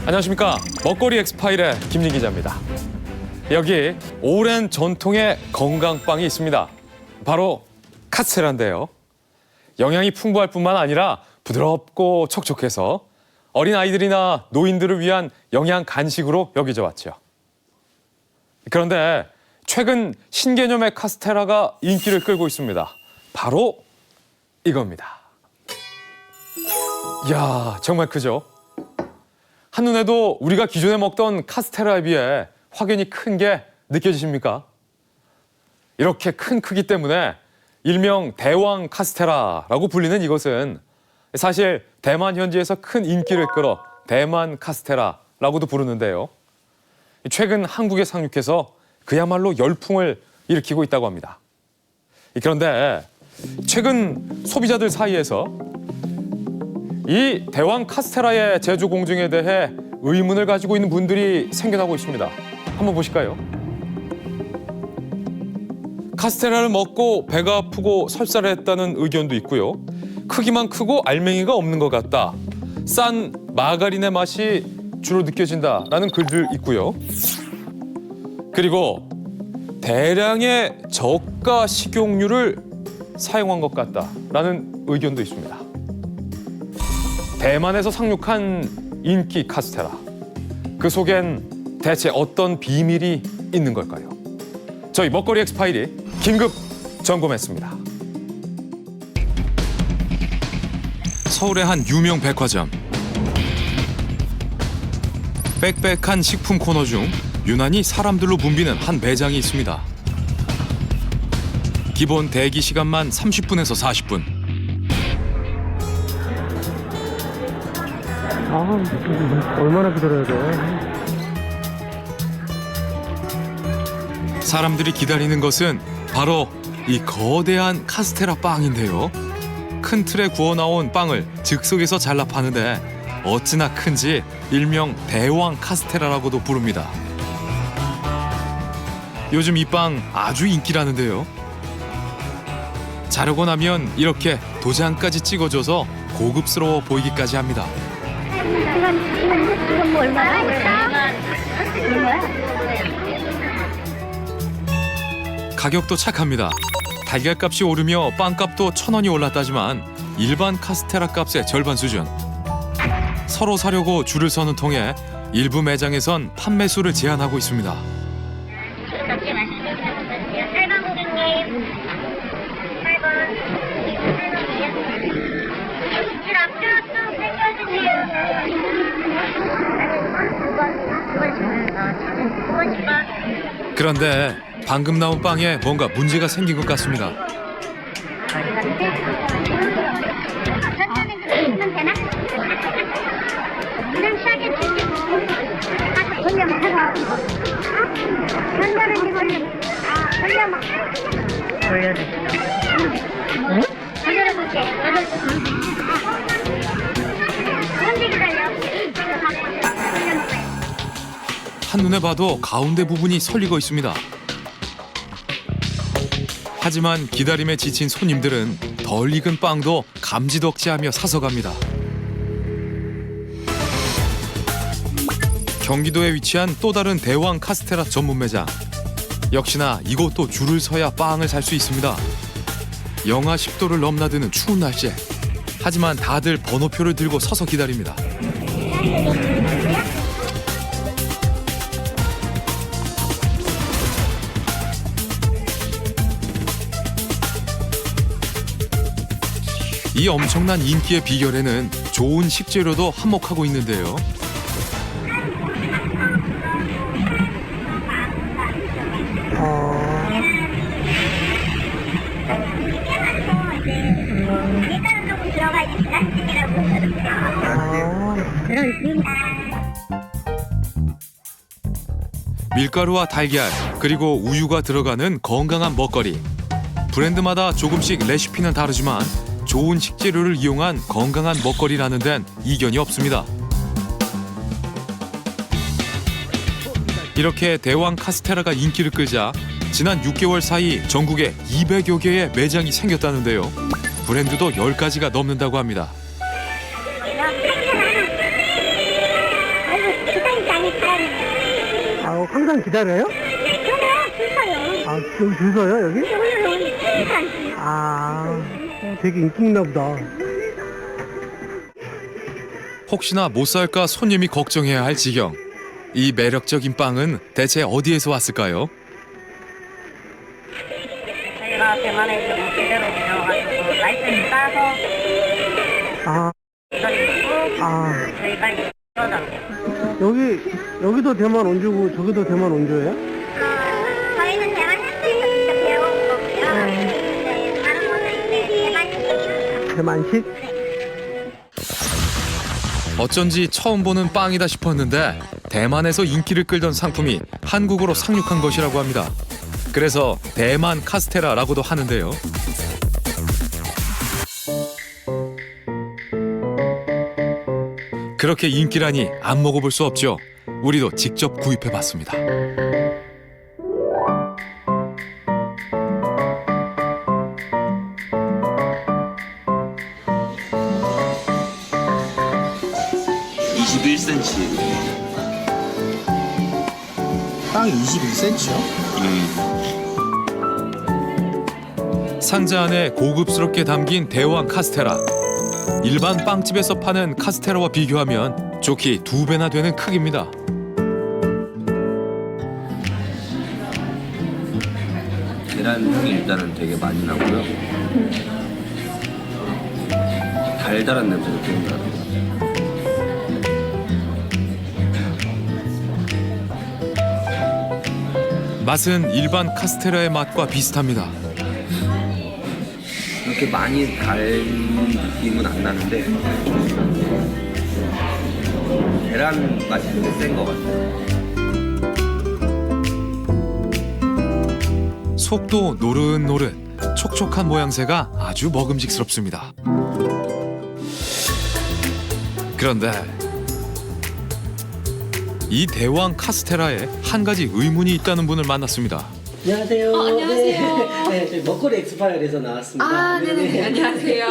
안녕하십니까. 먹거리 엑스파일의 김민 기자입니다. 여기 오랜 전통의 건강빵이 있습니다. 바로 카스테라인데요. 영양이 풍부할 뿐만 아니라 부드럽고 촉촉해서 어린 아이들이나 노인들을 위한 영양 간식으로 여겨져 왔죠. 그런데 최근 신개념의 카스테라가 인기를 끌고 있습니다. 바로 이겁니다. 이야, 정말 크죠? 한눈에도 우리가 기존에 먹던 카스테라에 비해 확연히 큰 게 느껴지십니까? 이렇게 큰 크기 때문에 일명 대왕 카스테라라고 불리는 이것은 사실 대만 현지에서 큰 인기를 끌어 대만 카스테라라고도 부르는데요. 최근 한국에 상륙해서 그야말로 열풍을 일으키고 있다고 합니다. 그런데 최근 소비자들 사이에서 이 대왕 카스테라의 제조 공정에 대해 의문을 가지고 있는 분들이 생겨나고 있습니다. 한번 보실까요? 카스테라를 먹고 배가 아프고 설사를 했다는 의견도 있고요. 크기만 크고 알맹이가 없는 것 같다. 싼 마가린의 맛이 주로 느껴진다라는 글들 있고요. 그리고 대량의 저가 식용유를 사용한 것 같다라는 의견도 있습니다. 대만에서 상륙한 인기 카스테라. 그 속엔 대체 어떤 비밀이 있는 걸까요? 저희 먹거리 엑스파일이 긴급 점검했습니다. 서울의 한 유명 백화점. 빽빽한 식품 코너 중 유난히 사람들로 붐비는 한 매장이 있습니다. 기본 대기 시간만 30분에서 40분. 얼마나 기다려야 돼? 사람들이 기다리는 것은 바로 이 거대한 카스테라 빵인데요. 큰 틀에 구워 나온 빵을 즉석에서 잘라 파는데 어찌나 큰지 일명 대왕 카스테라라고도 부릅니다. 요즘 이 빵 아주 인기라는데요. 자르고 나면 이렇게 도장까지 찍어줘서 고급스러워 보이기까지 합니다. 이건 뭐 얼마야? 얼마야? 가격도 착합니다. 달걀값이 오르며 빵값도 1,000원이 올랐다지만 일반 카스테라 값의 절반 수준. 서로 사려고 줄을 서는 통에 일부 매장에선 판매 수를 제한하고 있습니다. 빨간 고객님, 8번. 줄 앞으로 쭉 당겨주세요. 그런데 방금 나온 빵에 뭔가 문제가 생긴 것 같습니다. 천천히 주시면 되나? 그냥 싸게 주시고 가서 돌려먹어서 전자레인지 돌려먹어. 응? 돌려볼게. 언제 기다려? 한눈에 봐도 가운데 부분이 설리고 있습니다. 하지만 기다림에 지친 손님들은 덜 익은 빵도 감지덕지하며 사서 갑니다. 경기도에 위치한 또 다른 대왕 카스테라 전문 매장. 역시나 이곳도 줄을 서야 빵을 살 수 있습니다. 영하 10도를 넘나드는 추운 날씨에. 하지만 다들 번호표를 들고 서서 기다립니다. 이 엄청난 인기의 비결에는 좋은 식재료도 한몫하고 있는데요. 밀가루와 달걀, 그리고 우유가 들어가는 건강한 먹거리. 브랜드마다 조금씩 레시피는 다르지만 좋은 식재료를 이용한 건강한 먹거리라는 데는 이견이 없습니다. 이렇게 대왕 카스테라가 인기를 끌자 지난 6개월 사이 전국에 200여 개의 매장이 생겼다는데요. 브랜드도 10가지가 넘는다고 합니다. 아이고, 기다리니까. 아, 항상 기다려요? 그래요, 진짜요. 아, 여기 줄 서요, 여기? 여기. 아, 되게 인기 있나 보다. 혹시나 못 살까 손님이 걱정해야 할 지경. 이 매력적인 빵은 대체 어디에서 왔을까요? 저희가 대만에서 제대로 운영해가지고 라이센스 따서 아, 기다리고 아, 저희가 이제 여기도 대만 원주고 저기도 대만 원주예요? 저희는 대만 현지에서 배워온 거고요. 네, 다른 거는 이제 대만 대만식? 어쩐지 처음 보는 빵이다 싶었는데 대만에서 인기를 끌던 상품이 한국으로 상륙한 것이라고 합니다. 그래서 대만 카스테라라고도 하는데요. 그렇게 인기라니 안 먹어볼 수 없죠. 우리도 직접 구입해봤습니다. 빵이 21cm요? 상자 안에 고급스럽게 담긴 대왕 카스테라. 일반 빵집에서 파는 카스테라와 비교하면 좋기 2배나 되는 크기입니다. 계란 향이 일단은 되게 많이 나고요. 달달한 냄새도 좀 나요. 맛은 일반 카스테라의 맛과 비슷합니다. 그렇게 많이 달 느낌은 안 나는데 계란 맛이 되게 센 것 같아요. 속도 노릇노릇, 촉촉한 모양새가 아주 먹음직스럽습니다. 그런데 이 대왕 카스테라에 한 가지 의문이 있다는 분을 만났습니다. 안녕하세요. 안녕하세요. 네, 저희 먹거리 엑스파일에서 나왔습니다. 아, 네네. 안녕하세요.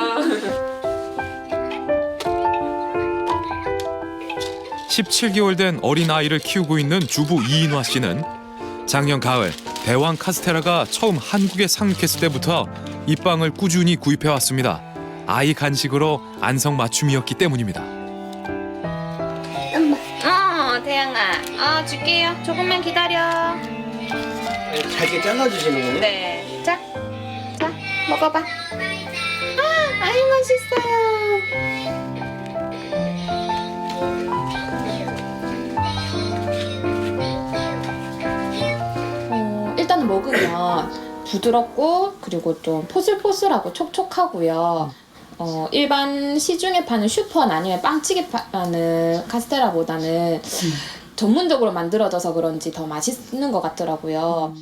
17개월 된 어린아이를 키우고 있는 주부 이인화 씨는 작년 가을 대왕 카스테라가 처음 한국에 상륙했을 때부터 이 빵을 꾸준히 구입해왔습니다. 아이 간식으로 안성맞춤이었기 때문입니다. 태양아. 줄게요. 조금만 기다려. 잘게 잘라주시는 거예요? 네. 자, 먹어봐. 아이, 맛있어요. 일단 먹으면 부드럽고 그리고 좀 포슬포슬하고 촉촉하고요. 일반 시중에 파는 슈퍼나 아니면 빵집에 파는 카스테라보다는 전문적으로 만들어져서 그런지 더 맛있는 것 같더라고요.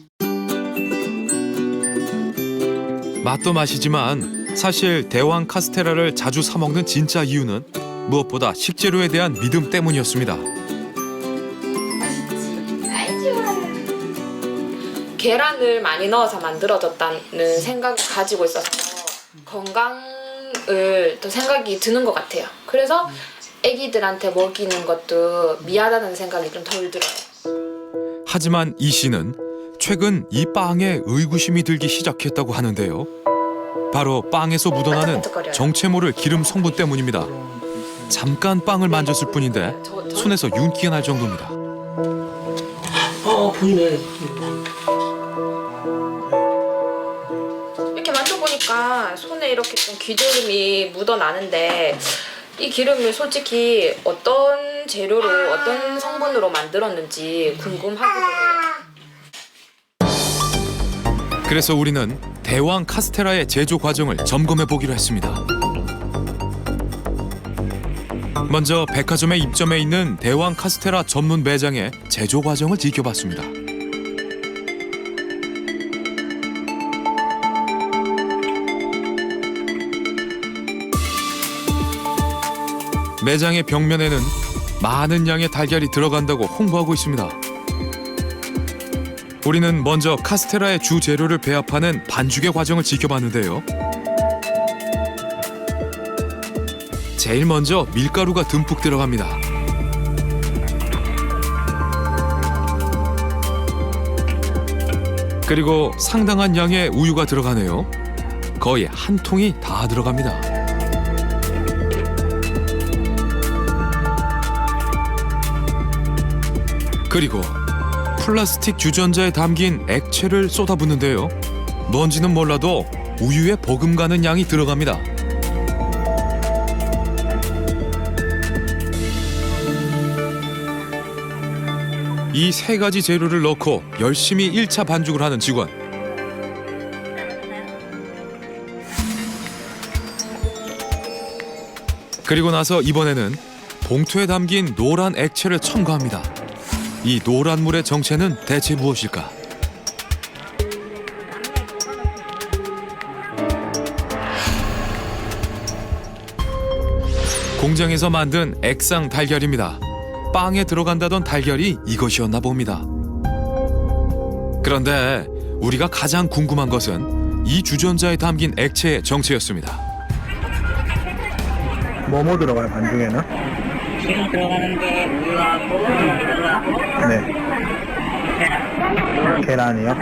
맛도 맛이지만 사실 대왕 카스테라를 자주 사 먹는 진짜 이유는 무엇보다 식재료에 대한 믿음 때문이었습니다. 계란을 많이 넣어서 만들어졌다는 생각을 가지고 있어서 건강을 또 생각이 드는 것 같아요. 그래서 애기들한테 먹이는 것도 미안하다는 생각이 좀 덜 들어요. 하지만 이 씨는 최근 이 빵에 의구심이 들기 시작했다고 하는데요. 바로 빵에서 묻어나는 정체 모를 기름 성분 때문입니다. 잠깐 빵을 만졌을 뿐인데 손에서 윤기가 날 정도입니다. 보이네. 이렇게 만져보니까 손에 이렇게 좀 기름이 묻어나는데 이 기름을 솔직히 어떤 재료로 어떤 성분으로 만들었는지 궁금하기도 해요. 그래서 우리는 대왕 카스테라의 제조 과정을 점검해 보기로 했습니다. 먼저 백화점에 입점해 있는 대왕 카스테라 전문 매장의 제조 과정을 지켜봤습니다. 매장의 벽면에는 많은 양의 달걀이 들어간다고 홍보하고 있습니다. 우리는 먼저 카스테라의 주 재료를 배합하는 반죽의 과정을 지켜봤는데요. 제일 먼저 밀가루가 듬뿍 들어갑니다. 그리고 상당한 양의 우유가 들어가네요. 거의 한 통이 다 들어갑니다. 그리고 플라스틱 주전자에 담긴 액체를 쏟아붓는데요. 뭔지는 몰라도 우유에 버금가는 양이 들어갑니다. 이 세 가지 재료를 넣고 열심히 1차 반죽을 하는 직원. 그리고 나서 이번에는 봉투에 담긴 노란 액체를 첨가합니다. 이 노란 물의 정체는 대체 무엇일까? 공장에서 만든 액상 달걀입니다. 빵에 들어간다던 달걀이 이것이었나 봅니다. 그런데 우리가 가장 궁금한 것은 이 주전자에 담긴 액체의 정체였습니다. 뭐뭐 들어가요, 반죽에는? 지금 들어가는 게 우유하고 우유하고 네. 계란이요?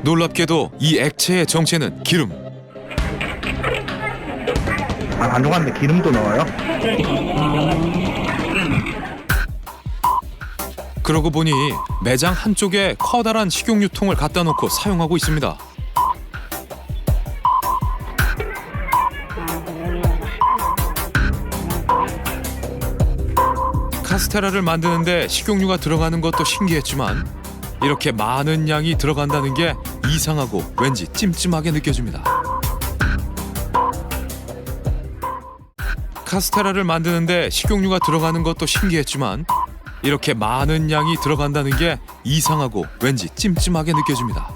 놀랍게도 이 액체의 정체는 기름. 아, 반죽하는데 기름도 넣어요? 그러고 보니 매장 한쪽에 커다란 식용유통을 갖다 놓고 사용하고 있습니다. 카스테라를 만드는데 식용유가 들어가는 것도 신기했지만 이렇게 많은 양이 들어간다는 게 이상하고 왠지 찜찜하게 느껴집니다. 카스테라를 만드는데 식용유가 들어가는 것도 신기했지만 이렇게 많은 양이 들어간다는 게 이상하고 왠지 찜찜하게 느껴집니다.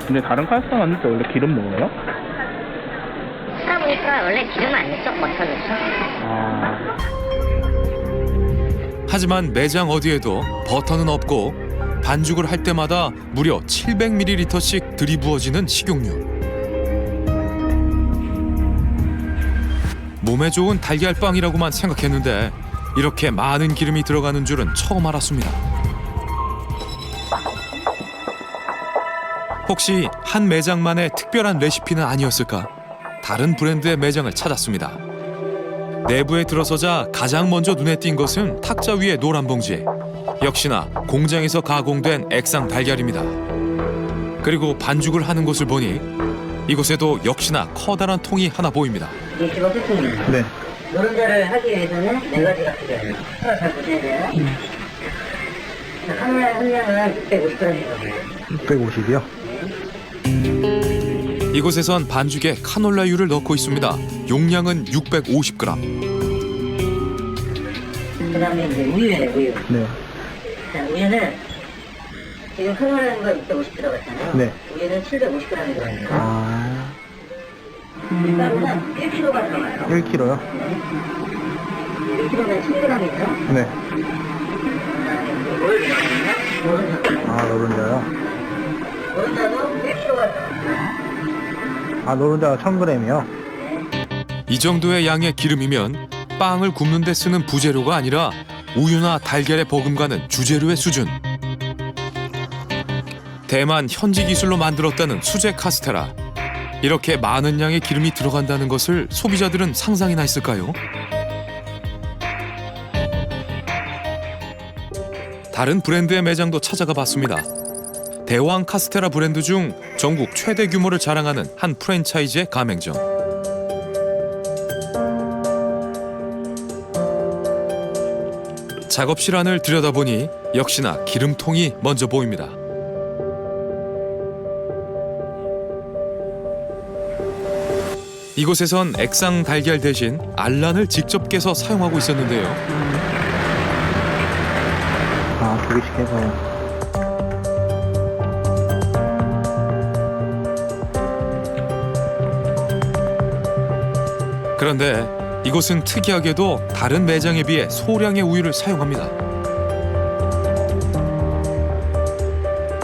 근데 다른 카스테라 만들 때 원래 기름 넣어요? 하다 보니까 원래 기름 안 넣죠, 버터넣죠. 하지만 매장 어디에도 버터는 없고 반죽을 할 때마다 무려 700ml씩 들이부어지는 식용유. 몸에 좋은 달걀빵이라고만 생각했는데 이렇게 많은 기름이 들어가는 줄은 처음 알았습니다. 혹시 한 매장만의 특별한 레시피는 아니었을까? 다른 브랜드의 매장을 찾았습니다. 내부에 들어서자 가장 먼저 눈에 띈 것은 탁자 위의 노란 봉지. 역시나 공장에서 가공된 액상 달걀입니다. 그리고 반죽을 하는 곳을 보니 이곳에도 역시나 커다란 통이 하나 보입니다. 이 지금 어떻습니까? 네. 노른자를 하기 위해서는 네 가지가 필요해요. 하나 잘 보셔야 돼요. 하나의 함량은 650g이거든요. 650이요? 이곳에선 반죽에 카놀라유를 넣고 있습니다. 용량은 650g. 그 다음에 이제 우유예요, 우유. 네. 자, 우유는 지금 카놀라유가 650 들어갔잖아요. 네. 우유는 750g 들어가요. 아, 밀가루는 1kg가 들어가요. 1kg요? 1kg면 1000g이죠. 네. 노른자. 아, 노른자요? 노른자도 1kg가 들어가요. 아, 노른자가 1000g이요? 이 정도의 양의 기름이면 빵을 굽는 데 쓰는 부재료가 아니라 우유나 달걀에 버금가는 주재료의 수준. 대만 현지 기술로 만들었다는 수제 카스테라. 이렇게 많은 양의 기름이 들어간다는 것을 소비자들은 상상이나 했을까요? 다른 브랜드의 매장도 찾아가 봤습니다. 대왕 카스테라 브랜드 중 전국 최대 규모를 자랑하는 한 프랜차이즈의 가맹점. 작업실 안을 들여다보니 역시나 기름통이 먼저 보입니다. 이곳에선 액상 달걀 대신 알란을 직접 깨서 사용하고 있었는데요. 아, 2개씩 해서. 그런데 이곳은 특이하게도 다른 매장에 비해 소량의 우유를 사용합니다.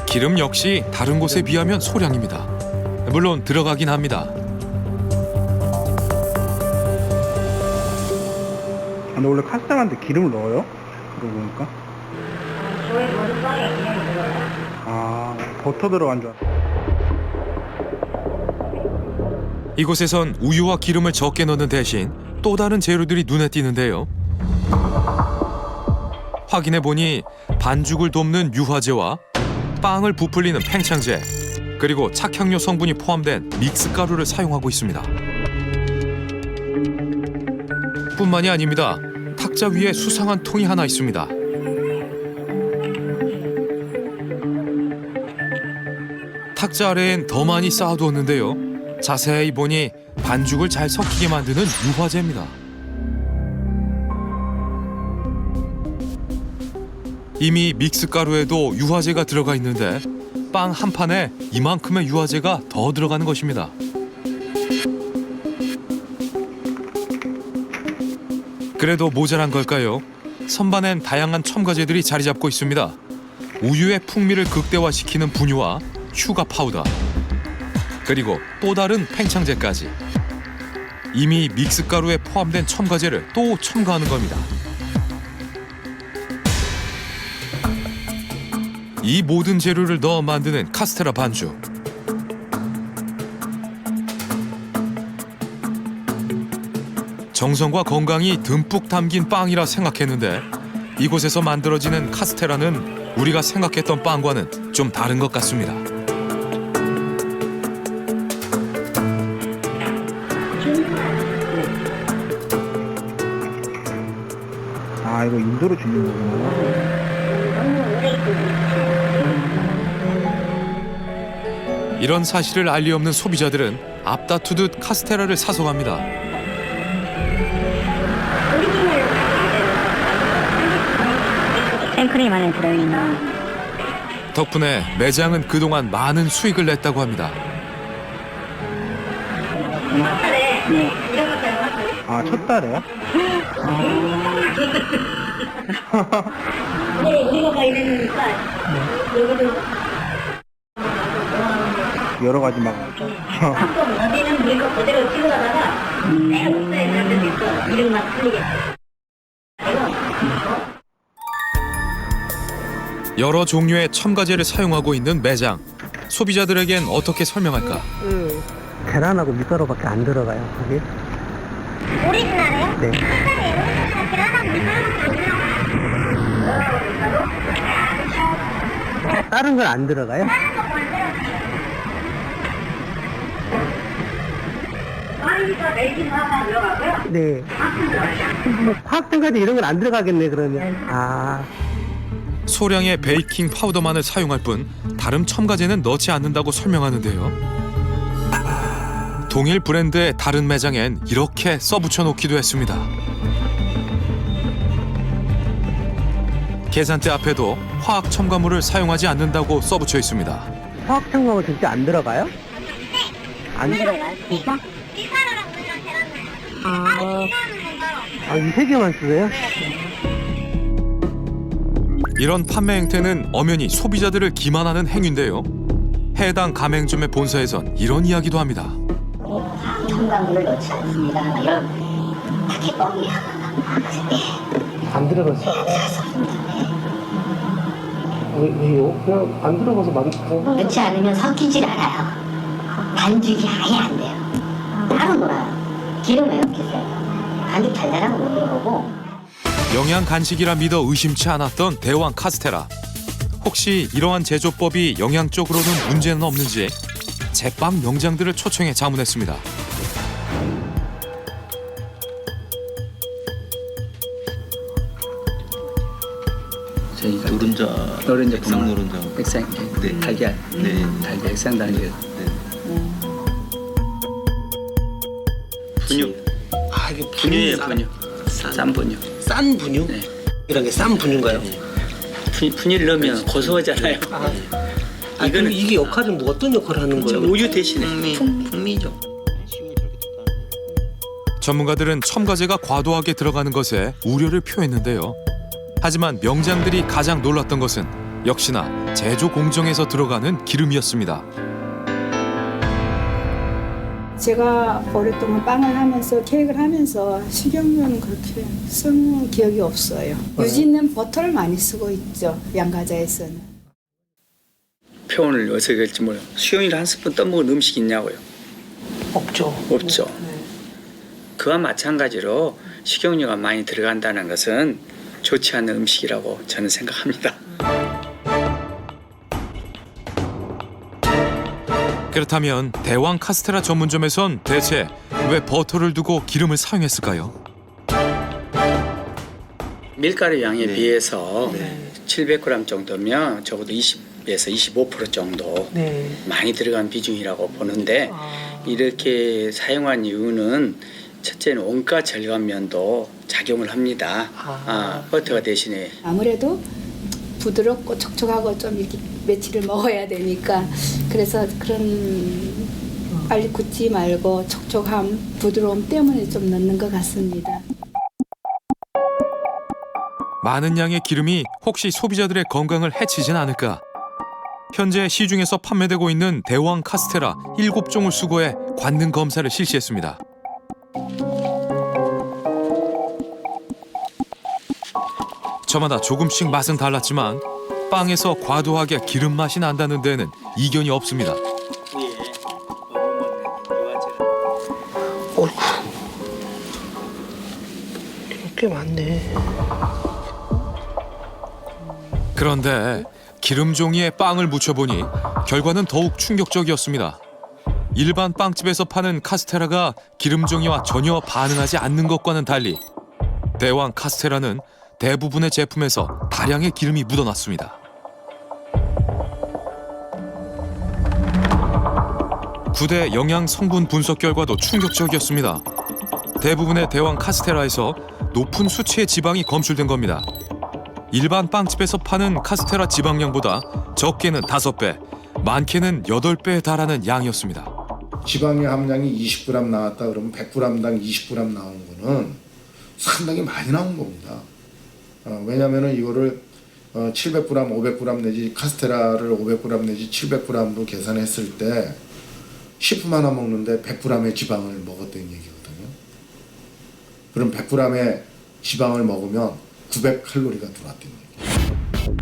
기름 역시 다른 곳에 비하면 소량입니다. 물론 들어가긴 합니다. 아, 근데 원래 카스테라인데 기름을 넣어요? 그러고 보니까. 저희 모든 빵에 기름이 들어가요. 아, 버터 들어간 줄 알았어. 이곳에선 우유와 기름을 적게 넣는 대신 또 다른 재료들이 눈에 띄는데요. 확인해보니 반죽을 돕는 유화제와 빵을 부풀리는 팽창제, 그리고 착향료 성분이 포함된 믹스가루를 사용하고 있습니다. 뿐만이 아닙니다. 탁자 위에 수상한 통이 하나 있습니다. 탁자 아래엔 더 많이 쌓아두었는데요. 자세히 보니 반죽을 잘 섞이게 만드는 유화제입니다. 이미 믹스가루에도 유화제가 들어가 있는데 빵 한 판에 이만큼의 유화제가 더 들어가는 것입니다. 그래도 모자란 걸까요? 선반엔 다양한 첨가제들이 자리 잡고 있습니다. 우유의 풍미를 극대화시키는 분유와 슈가 파우더, 그리고 또 다른 팽창제까지. 이미 믹스가루에 포함된 첨가제를 또 첨가하는 겁니다. 이 모든 재료를 넣어 만드는 카스테라 반죽. 정성과 건강이 듬뿍 담긴 빵이라 생각했는데 이곳에서 만들어지는 카스테라는 우리가 생각했던 빵과는 좀 다른 것 같습니다. 아, 이거 인도로 주는 거구나. 이런 사실을 알리 없는 소비자들은 앞다투듯 카스테라를 사서 갑니다. 생크림 안에 들어있는 덕분에 매장은 그동안 많은 수익을 냈다고 합니다. 아, 첫 달에요? 우리가 이랬으니까 여기도 여러 가지 막. 가끔 어디는 우리 거 그대로 찍어다가 내가 목사에 그런 데도 있어. 이름만 틀리게. 여러 종류의 첨가제를 사용하고 있는 매장. 소비자들에겐 어떻게 설명할까? 계란하고 밀가루밖에 안 들어가요, 거기? 오리지널이에요? 네. 다른 건 안 들어가요? 네. 뭐 화학첨가제 이런 건 안 들어가겠네, 그러면. 아. 소량의 베이킹 파우더만을 사용할 뿐 다른 첨가제는 넣지 않는다고 설명하는데요. 동일 브랜드의 다른 매장엔 이렇게 써붙여 놓기도 했습니다. 계산대 앞에도 화학 첨가물을 사용하지 않는다고 써붙여 있습니다. 화학첨가물 진짜 안 들어가요? 안 들어가요? 진짜? 아, 이 세 개만 쓰세요? 이런 판매 행태는 엄연히 소비자들을 기만하는 행위인데요. 해당 가맹점의 본사에선 이런 이야기도 합니다. 첨가물을 넣지 않습니다. 이런 타켓뻥이야. 안 들어갔어. 왜요? 그냥 안 들어가서 만들어. 넣지 않으면 섞이질 않아요. 반죽이 아예 안 돼요. 따로 놀아요. 기름에 넣겠어요. 반죽 달달한 거 먹는 거고. 영양 간식이라 믿어 의심치 않았던 대왕 카스테라. 혹시 이러한 제조법이 영양적으로는 문제는 없는지 제빵 명장들을 초청해 자문했습니다. 저희 노른자 액상 노른자 액상, 네. 달걀, 네. 달걀, 액상 달걀. 분유 아, 이게 분유예요 분유 싼 분유. 싼 분유? 네. 이런 게 싼 분유인가요? 분유를 넣으면 고소하잖아요. 아, 그럼 이게 역할은 뭐 어떤 역할을 하는 거예요? 우유 대신에 풍미죠. 전문가들은 첨가제가 과도하게 들어가는 것에 우려를 표했는데요. 하지만 명장들이 가장 놀랐던 것은 역시나 제조 공정에서 들어가는 기름이었습니다. 제가 오랫동안 빵을 하면서 케이크를 하면서 식용유는 그렇게 쓴 기억이 없어요. 유지는 버터를 많이 쓰고 있죠. 양과자에서는. 표현을 어떻게 할지 몰라요. 수용이를 한 스푼 떠먹은 음식이 있냐고요. 없죠. 그와 마찬가지로 식용유가 많이 들어간다는 것은 좋지 않은 음식이라고 저는 생각합니다. 그렇다면 대왕 카스테라 전문점에선 대체 왜 버터를 두고 기름을 사용했을까요? 밀가루 양에 비해서 700g 정도면 적어도 20에서 25% 정도 많이 들어간 비중이라고 보는데 이렇게 사용한 이유는 첫째는 원가 절감 면도 작용을 합니다. 버터가 대신에 아무래도 부드럽고 촉촉하고 좀 이렇게 며칠을 먹어야 되니까 그래서 그런 빨리 굳지 말고 촉촉함, 부드러움 때문에 좀 넣는 것 같습니다. 많은 양의 기름이 혹시 소비자들의 건강을 해치진 않을까? 현재 시중에서 판매되고 있는 대왕 카스테라 7종을 수거해 관능 검사를 실시했습니다. 저마다 조금씩 맛은 달랐지만 빵에서 과도하게 기름 맛이 난다는 데에는 이견이 없습니다. 꽤 많네. 그런데 기름 종이에 빵을 묻혀보니 결과는 더욱 충격적이었습니다. 일반 빵집에서 파는 카스테라가 기름 종이와 전혀 반응하지 않는 것과는 달리 대왕 카스테라는 대부분의 제품에서 다량의 기름이 묻어났습니다. 구대 영양 성분 분석 결과도 충격적이었습니다. 대부분의 대왕 카스테라에서 높은 수치의 지방이 검출된 겁니다. 일반 빵집에서 파는 카스테라 지방량보다 적게는 5배, 많게는 8배에 달하는 양이었습니다. 지방의 함량이 20g 나왔다 그러면 100g당 20g 나오는 거는 상당히 많이 나온 겁니다. 왜냐하면 이거를 700g, 500g 내지 카스테라를 500g 내지 700g로 계산했을 때 식품 하나 먹는데 100g의 지방을 먹었다는 얘기거든요. 그럼 100g의 지방을 먹으면 900칼로리가 들어왔다는 얘기예요.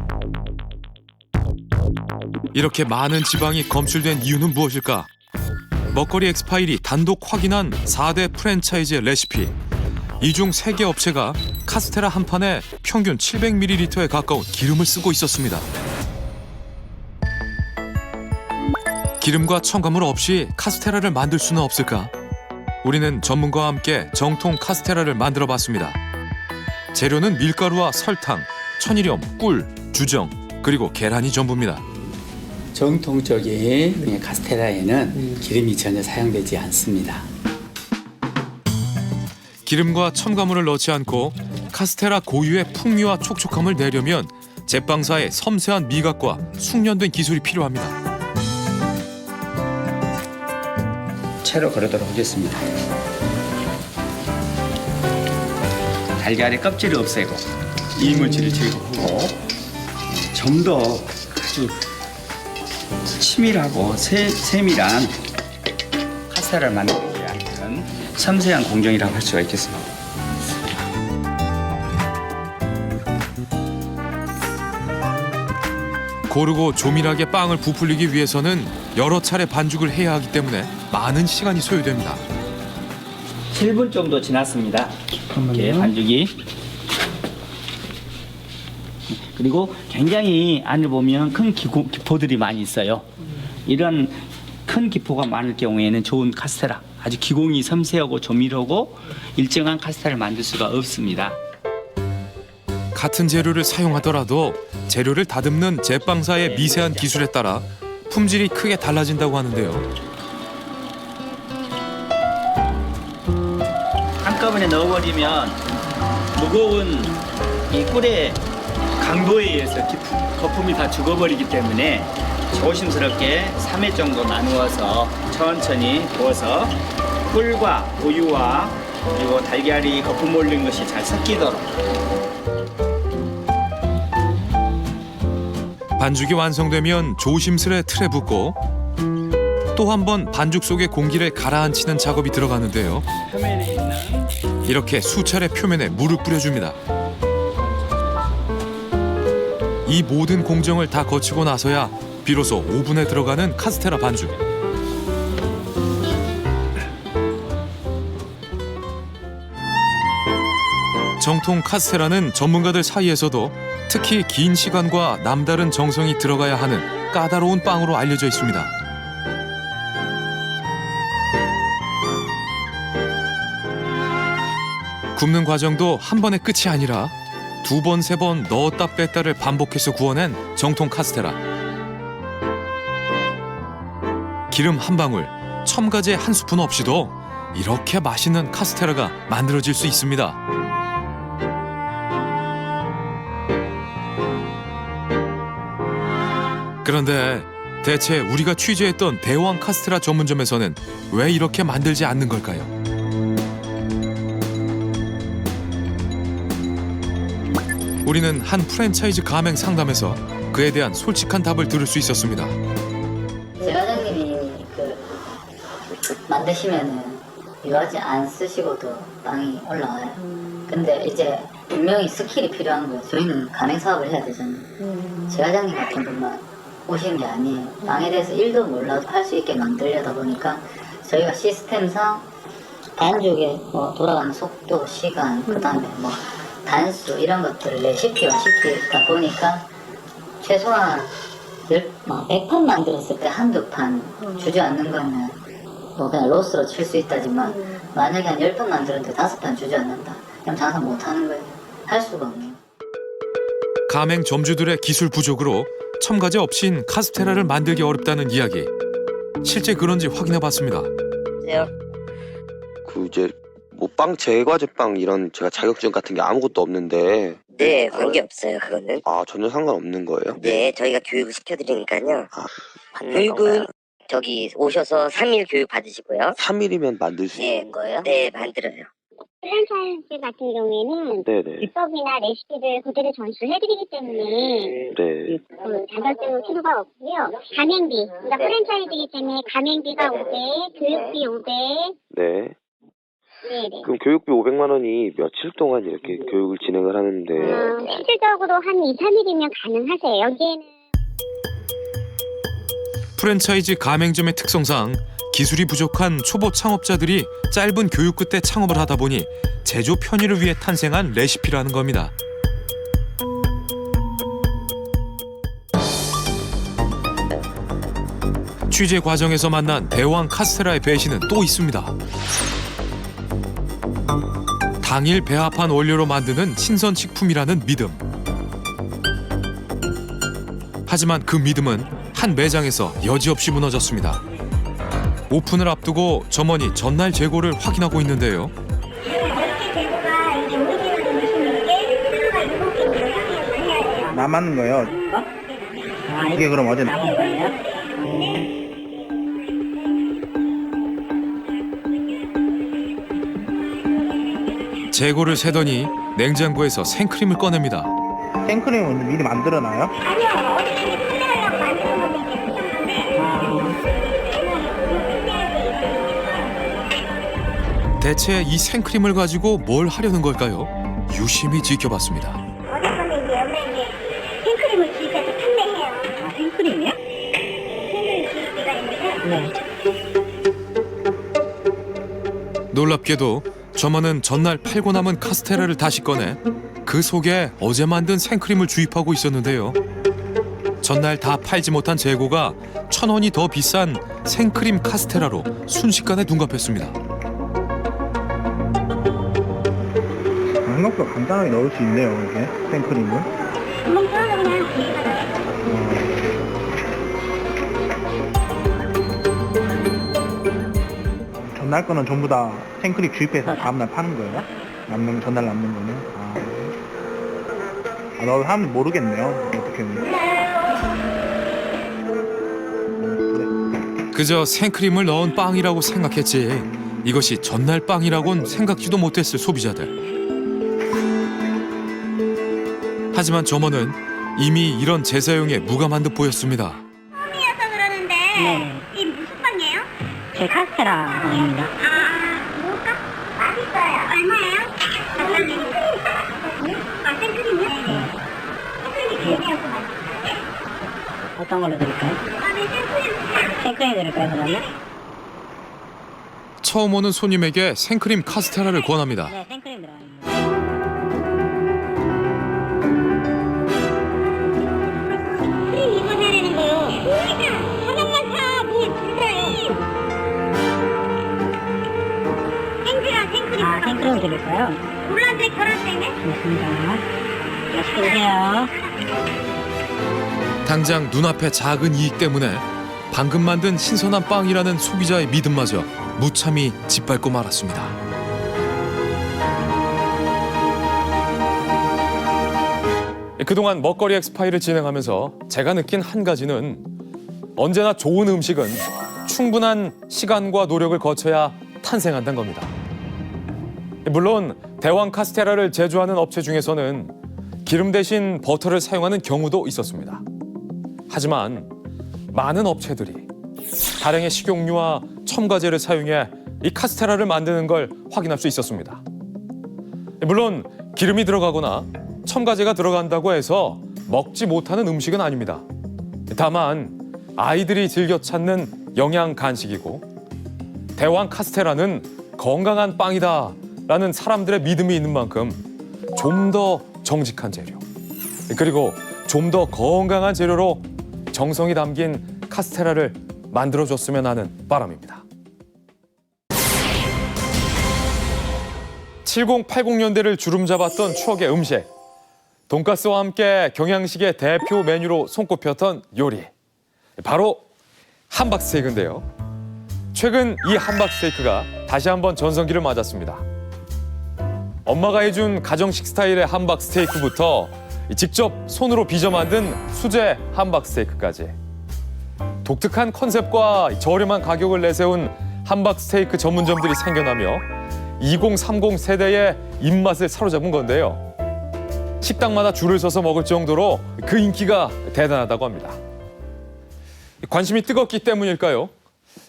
이렇게 많은 지방이 검출된 이유는 무엇일까? 먹거리 엑스파일이 단독 확인한 4대 프랜차이즈 레시피. 이 중 3개 업체가 카스테라 한 판에 평균 700ml에 가까운 기름을 쓰고 있었습니다. 기름과 첨가물 없이 카스테라를 만들 수는 없을까? 우리는 전문가와 함께 정통 카스테라를 만들어 봤습니다. 재료는 밀가루와 설탕, 천일염, 꿀, 주정, 그리고 계란이 전부입니다. 정통적인 카스테라에는 기름이 전혀 사용되지 않습니다. 기름과 첨가물을 넣지 않고 카스테라 고유의 풍미와 촉촉함을 내려면 제빵사의 섬세한 미각과 숙련된 기술이 필요합니다. 채로 거르도록 하겠습니다. 달걀의 껍질을 없애고 이물질을 제거하고 좀 더 아주 치밀하고 세밀한 카스테라를 만들기 위한 그런 섬세한 공정이라고 할 수가 있겠습니다. 고르고 조밀하게 빵을 부풀리기 위해서는 여러 차례 반죽을 해야 하기 때문에 많은 시간이 소요됩니다. 7분 정도 지났습니다. 이렇게 반죽이. 그리고 굉장히 안을 보면 큰 기포들이 많이 있어요. 이런 큰 기포가 많을 경우에는 좋은 카스테라, 아주 기공이 섬세하고 조밀하고 일정한 카스테라를 만들 수가 없습니다. 같은 재료를 사용하더라도 재료를 다듬는 제빵사의 미세한 기술에 따라 품질이 크게 달라진다고 하는데요. 한꺼번에 넣어버리면 무거운 이 꿀의 강도에 의해서 거품이 다 죽어버리기 때문에 조심스럽게 3회 정도 나누어서 천천히 부어서 꿀과 우유와 그리고 달걀이 거품 몰린 것이 잘 섞이도록. 반죽이 완성되면 조심스레 틀에 붓고 또 한 번 반죽 속의 공기를 가라앉히는 작업이 들어가는데요. 표면에 있는 이렇게 수차례 표면에 물을 뿌려줍니다. 이 모든 공정을 다 거치고 나서야 비로소 오븐에 들어가는 카스테라 반죽. 정통 카스테라는 전문가들 사이에서도 특히 긴 시간과 남다른 정성이 들어가야 하는 까다로운 빵으로 알려져 있습니다. 굽는 과정도 한 번의 끝이 아니라 두 번, 세 번 넣었다 뺐다를 반복해서 구워낸 정통 카스테라. 기름 한 방울, 첨가제 한 스푼 없이도 이렇게 맛있는 카스테라가 만들어질 수 있습니다. 그런데 대체 우리가 취재했던 대왕 카스테라 전문점에서는 왜 이렇게 만들지 않는 걸까요? 우리는 한 프랜차이즈 가맹 상담에서 그에 대한 솔직한 답을 들을 수 있었습니다. 제 과장님이 만드시면은 유화지 안 쓰시고도 빵이 올라와요. 근데 이제 분명히 스킬이 필요한 거예요. 저희는 가맹 사업을 해야 되잖아요. 제 과장님 같은 분만 오시는 게 아니에요. 빵에 대해서 1도 몰라도 할 수 있게 만들려다 보니까 저희가 시스템상 반죽의 돌아가는 속도, 시간, 그 다음에 단수 이런 것들을 레시피화 시키다 보니까 최소한 100판 만들었을 때 한두 판 주저앉는 거는 그냥 로스로 칠 수 있다지만 만약에 한 10판 만들었는데 5판 주저앉는다. 그럼 장사 못하는 거예요. 할 수가 없네요. 가맹 점주들의 기술 부족으로 첨가제 없인 카스테라를 만들기 어렵다는 이야기. 실제 그런지 확인해봤습니다. 이제 빵 제과제빵 이런 제가 자격증 같은 게 아무것도 없는데. 네, 관계 없어요. 그거는. 아, 전혀 상관없는 거예요? 네, 저희가 교육을 시켜드리니까요. 교육은 건가요? 저기 오셔서 3일 교육 받으시고요. 3일이면 만들 수 있는 거예요? 네, 만들어요. 프랜차이즈 같은 경우에는 네네. 기법이나 레시피를 그대로 전수해드리기 때문에 네. 자격증 필요가 없고요. 가맹비, 그러니까 프랜차이즈이기 때문에 가맹비가 500, 교육비 500. 네. 네네. 그럼 교육비 500만 원이 며칠 동안 이렇게 교육을 진행을 하는데. 실질적으로 한 2, 3일이면 가능하세요. 여기에는 프랜차이즈 가맹점의 특성상 기술이 부족한 초보 창업자들이 짧은 교육 끝에 창업을 하다 보니 제조 편의를 위해 탄생한 레시피라는 겁니다. 취재 과정에서 만난 대왕 카스테라의 배신은 또 있습니다. 당일 배합한 원료로 만드는 신선식품이라는 믿음. 하지만 그 믿음은 한 매장에서 여지없이 무너졌습니다. 오픈을 앞두고 점원이 전날 재고를 확인하고 있는데요. 남았는 거요. 이게 그럼 어제 재고를 세더니 냉장고에서 생크림을 꺼냅니다. 생크림은 미리 만들어놔요? 아니요. 어제 끝내려고 만드는 건데 대체 이 생크림을 가지고 뭘 하려는 걸까요? 유심히 지켜봤습니다. 어제 거는 이제 원래 이제 생크림을 주입해서 판매해요. 생크림이요? 생크림 주입비가 있는데. 네. 놀랍게도 점원은 전날 팔고 남은 카스테라를 다시 꺼내 그 속에 어제 만든 생크림을 주입하고 있었는데요. 전날 다 팔지 못한 재고가 1,000원이 더 비싼 생크림 카스테라로 순식간에 둔갑했습니다. 생각보다 간단하게 넣을 수 있네요, 이게 생크림을. 구멍 뚫어서 그냥 전날 거는 전부 다 생크림 주입해서 다음날 파는 거예요? 전날 남는 거는? 너 사람들 모르겠네요. 어떻게. 그저 생크림을 넣은 빵이라고 생각했지 이것이 전날 빵이라곤 생각지도 못했을 소비자들. 하지만 점원은 이미 이런 재사용에 무감한 듯 보였습니다. 처음이어서 그러는데 이 무슨 빵이에요? 제 카스테라입니다. 뭘까? 맛있어요. 얼마예요? 아, 생크림이요? 생크림이 굉장히 맛있어요. 어떤 걸로 드릴까요? 아, 네, 생크림. 생크림 드릴까요, 그러면? 처음 오는 손님에게 생크림 카스테라를 권합니다. 네, 생크림 들어가요. 크림 이거 사려는 거요. 하나만 사. 뭘 비싸요. 생크림. 아, 생크림 드릴까요? 노란색 결합되네. 좋습니다. 맛있게 드세요. 당장 눈앞의 작은 이익 때문에 방금 만든 신선한 빵이라는 소비자의 믿음마저 무참히 짓밟고 말았습니다. 그동안 먹거리 엑스파일을 진행하면서 제가 느낀 한 가지는 언제나 좋은 음식은 충분한 시간과 노력을 거쳐야 탄생한다는 겁니다. 물론 대왕 카스테라를 제조하는 업체 중에서는 기름 대신 버터를 사용하는 경우도 있었습니다. 하지만 많은 업체들이 다량의 식용유와 첨가제를 사용해 이 카스테라를 만드는 걸 확인할 수 있었습니다. 물론 기름이 들어가거나 첨가제가 들어간다고 해서 먹지 못하는 음식은 아닙니다. 다만 아이들이 즐겨 찾는 영양 간식이고 대왕 카스테라는 건강한 빵이다 라는 사람들의 믿음이 있는 만큼 좀 더 정직한 재료 그리고 좀 더 건강한 재료로 정성이 담긴 카스테라를 만들어줬으면 하는 바람입니다. 70, 80년대를 주름잡았던 추억의 음식. 돈가스와 함께 경양식의 대표 메뉴로 손꼽혔던 요리. 바로 함박스테이크인데요. 최근 이 함박스테이크가 다시 한번 전성기를 맞았습니다. 엄마가 해준 가정식 스타일의 함박스테이크부터 직접 손으로 빚어 만든 수제 함박스테이크까지 독특한 컨셉과 저렴한 가격을 내세운 함박스테이크 전문점들이 생겨나며 2030 세대의 입맛을 사로잡은 건데요. 식당마다 줄을 서서 먹을 정도로 그 인기가 대단하다고 합니다. 관심이 뜨겁기 때문일까요?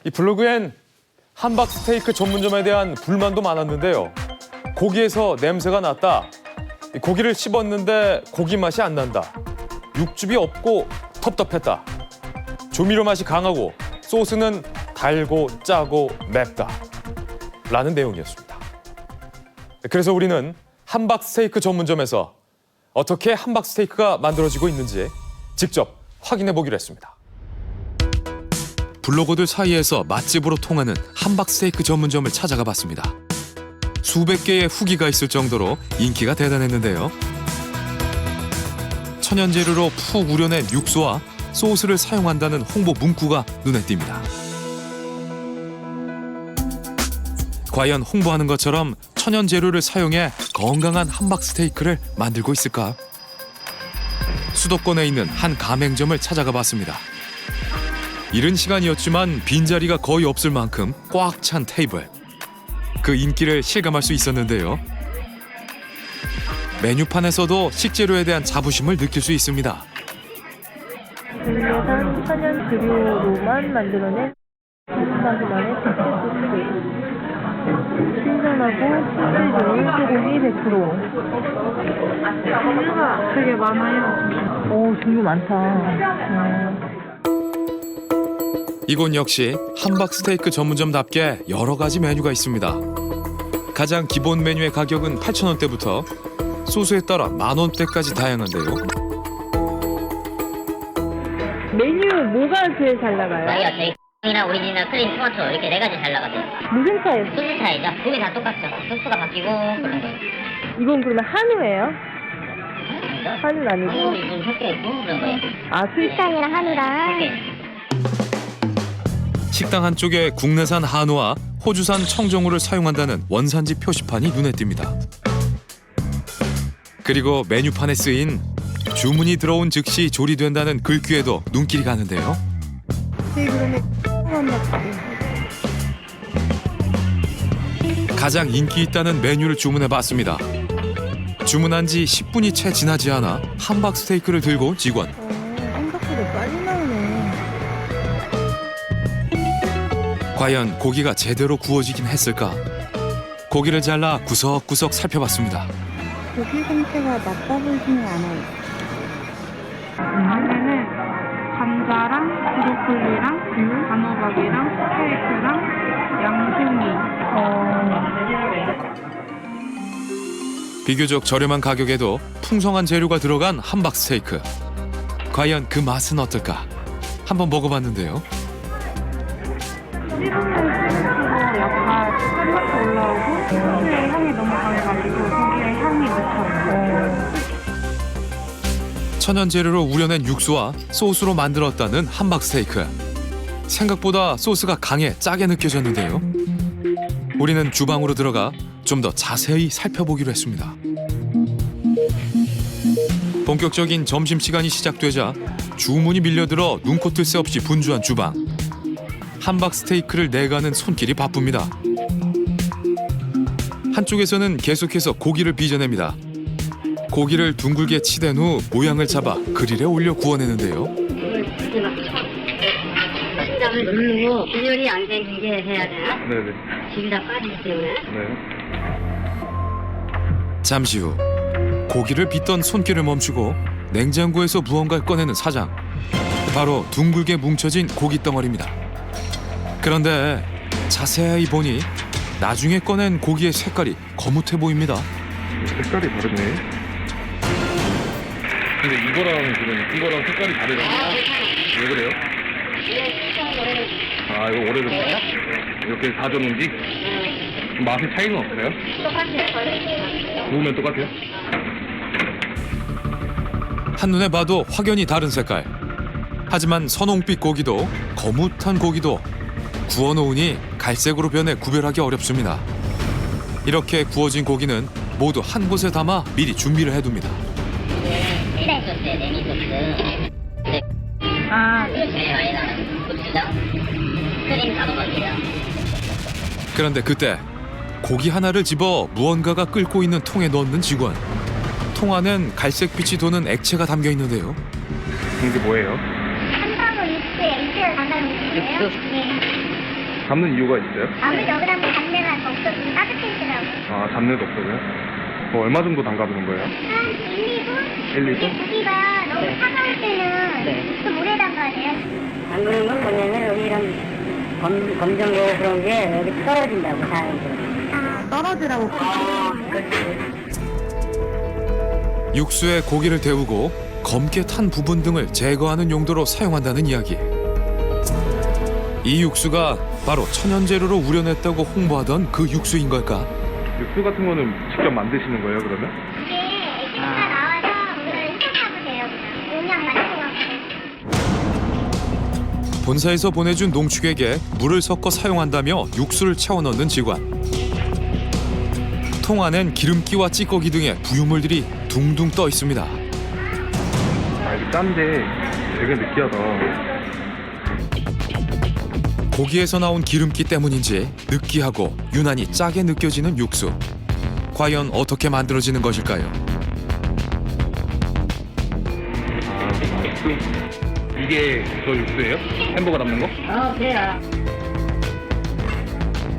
이 블로그엔 함박스테이크 전문점에 대한 불만도 많았는데요. 고기에서 냄새가 났다. 고기를 씹었는데 고기 맛이 안 난다. 육즙이 없고 텁텁했다. 조미료 맛이 강하고 소스는 달고 짜고 맵다. 라는 내용이었습니다. 그래서 우리는 함박스테이크 전문점에서 어떻게 함박스테이크가 만들어지고 있는지 직접 확인해 보기로 했습니다. 블로거들 사이에서 맛집으로 통하는 함박스테이크 전문점을 찾아가 봤습니다. 수백 개의 후기가 있을 정도로 인기가 대단했는데요. 천연 재료로 푹 우려낸 육수와 소스를 사용한다는 홍보 문구가 눈에 띕니다. 과연 홍보하는 것처럼 천연 재료를 사용해 건강한 함박스테이크를 만들고 있을까? 수도권에 있는 한 가맹점을 찾아가 봤습니다. 이른 시간이었지만 빈자리가 거의 없을 만큼 꽉 찬 테이블. 그 인기를 실감할 수 있었는데요. 메뉴판에서도 식재료에 대한 자부심을 느낄 수 있습니다. 국내산 천연 재료로만 만들어낸 고수만의 특제 소스. 신선하고 품질 좋은 소고기 100%. 종류가 되게 많아요. 오, 종류 많다. 이곳 역시 함박스테이크 전문점답게 여러 가지 메뉴가 있습니다. 가장 기본 메뉴의 가격은 8,000원대부터 소스에 따라 10,000원대까지 다양한데요. 메뉴 뭐가 제일 잘 나가요? 저희 이나 오리지널 크림 토마토 이렇게 네 가지 잘 나가죠. 무슨 차이요? 소스 차이죠. 두개 다 똑같죠. 소스가 바뀌고 그런 거예요. 이건 그러면 한우예요? 한우는 아니고? 한우는 좀 섞여 있고 그런 거예요. 아, 술상이랑 한우랑? 식당 한쪽에 국내산 한우와 호주산 청정우를 사용한다는 원산지 표시판이 눈에 띕니다. 그리고 메뉴판에 쓰인 주문이 들어온 즉시 조리된다는 글귀에도 눈길이 가는데요. 네, 그러면 가장 인기 있다는 메뉴를 주문해 봤습니다. 주문한 지 10분이 채 지나지 않아 함박 스테이크를 들고 온 직원. 생각보다 빨리 나오네. 과연 고기가 제대로 구워지긴 했을까? 고기를 잘라 구석구석 살펴봤습니다. 고기 상태가 나빠 보이지는 않아요. 안에는 감자랑 브로콜리랑 단호박이랑 스테이크랑 양송이. 비교적 저렴한 가격에도 풍성한 재료가 들어간 함박 스테이크. 과연 그 맛은 어떨까? 한번 먹어봤는데요. 씹으면 씹을수록 약간 짠맛도 올라오고 소스의 향이 너무 강해가지고 고기의 향이 묻혀요. 천연 재료로 우려낸 육수와 소스로 만들었다는 함박 스테이크. 생각보다 소스가 강해 짜게 느껴졌는데요. 우리는 주방으로 들어가 좀 더 자세히 살펴보기로 했습니다. 본격적인 점심시간이 시작되자 주문이 밀려들어 눈코 뜰 새 없이 분주한 주방. 함박 스테이크를 내가는 손길이 바쁩니다. 한쪽에서는 계속해서 고기를 빚어냅니다. 고기를 둥글게 치댄 후 모양을 잡아 그릴에 올려 구워내는데요. 시작을 누르고 균열이 안 되는 게 해야 되나? 네네. 집이 다 빠지기 때문에. 네. 잠시 후 고기를 빚던 손길을 멈추고 냉장고에서 무언가를 꺼내는 사장. 바로 둥글게 뭉쳐진 고기 덩어리입니다. 그런데 자세히 보니 나중에 꺼낸 고기의 색깔이 거뭇해 보입니다. 색깔이 다르네. 근데 이거랑 색깔이 다르네. 왜 그래요? 아, 이거 오래된 거야? 이렇게 다져놓은 지? 맛의 차이는 없어요? 똑같아요. 구우면 똑같아요? 한눈에 봐도 확연히 다른 색깔. 하지만 선홍빛 고기도 거뭇한 고기도 구워놓으니 갈색으로 변해 구별하기 어렵습니다. 이렇게 구워진 고기는 모두 한 곳에 담아 미리 준비를 해둡니다. 그런데 그때 고기 하나를 집어 무언가가 끓고 있는 통에 넣는 직원. 통 안엔 갈색빛이 도는 액체가 담겨 있는데요. 이게 뭐예요? 한방울 육수에 액체를 담가는 거예요. 네. 담는 이유가 있어요? 아무래도 여기다 담내가 없어서 따뜻해지더라고요. 아, 잡내도 없어요? 얼마 정도 담가두는 거예요? 한 1, 2분? 1, 2분? 근데 고기가 너무 차가울 때는 좀 오래 담가야 돼요. 담그는 건 뭐냐면 여기 이런 검정고 그런 게 여기 떨어진다고 자연스럽게. 아, 떨어지라고. 육수에 고기를 데우고 검게 탄 부분 등을 제거하는 용도로 사용한다는 이야기. 이 육수가 바로 천연재료로 우려냈다고 홍보하던 그 육수인 걸까? 육수 같은 거는 직접 만드시는 거예요, 그러면? 이게 액체가 나와서 오늘 해석하면 돼요. 그냥 용량만 해석하면. 본사에서 보내준 농축액에 물을 섞어 사용한다며 육수를 채워 넣는 직원. 통 안엔 기름기와 찌꺼기 등의 부유물들이 둥둥 떠 있습니다. 아, 이게 짠데 되게 느끼하다. 고기에서 나온 기름기 때문인지 느끼하고 유난히 짜게 느껴지는 육수. 과연 어떻게 만들어지는 것일까요? 이게 저 육수예요? 햄버거 담는 거? 그래요.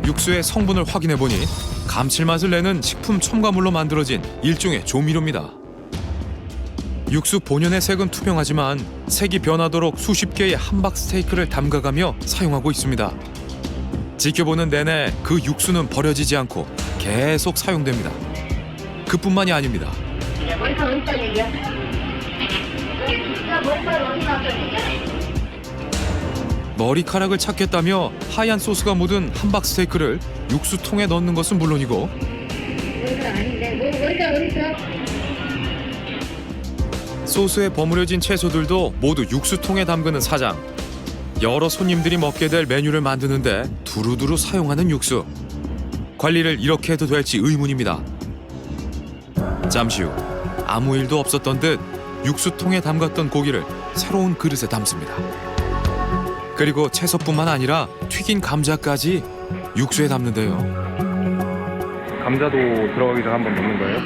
육수의 성분을 확인해 보니 감칠맛을 내는 식품 첨가물로 만들어진 일종의 조미료입니다. 육수 본연의 색은 투명하지만 색이 변하도록 수십 개의 함박 스테이크를 담가가며 사용하고 있습니다. 지켜보는 내내 그 육수는 버려지지 않고 계속 사용됩니다. 그뿐만이 아닙니다. 머리카락 어디 있다 얘기야? 머리카락 어디 나왔어? 머리카락을 찾겠다며 하얀 소스가 묻은 함박 스테이크를 육수통에 넣는 것은 물론이고 머리카락 아닌데 머리카락 어디 있어? 소스에 버무려진 채소들도 모두 육수통에 담그는 사장. 여러 손님들이 먹게 될 메뉴를 만드는데 두루두루 사용하는 육수. 관리를 이렇게 해도 될지 의문입니다. 잠시 후 아무 일도 없었던 듯 육수통에 담갔던 고기를 새로운 그릇에 담습니다. 그리고 채소뿐만 아니라 튀긴 감자까지 육수에 담는데요. 감자도 들어가기 전에 한번 넣는 거예요?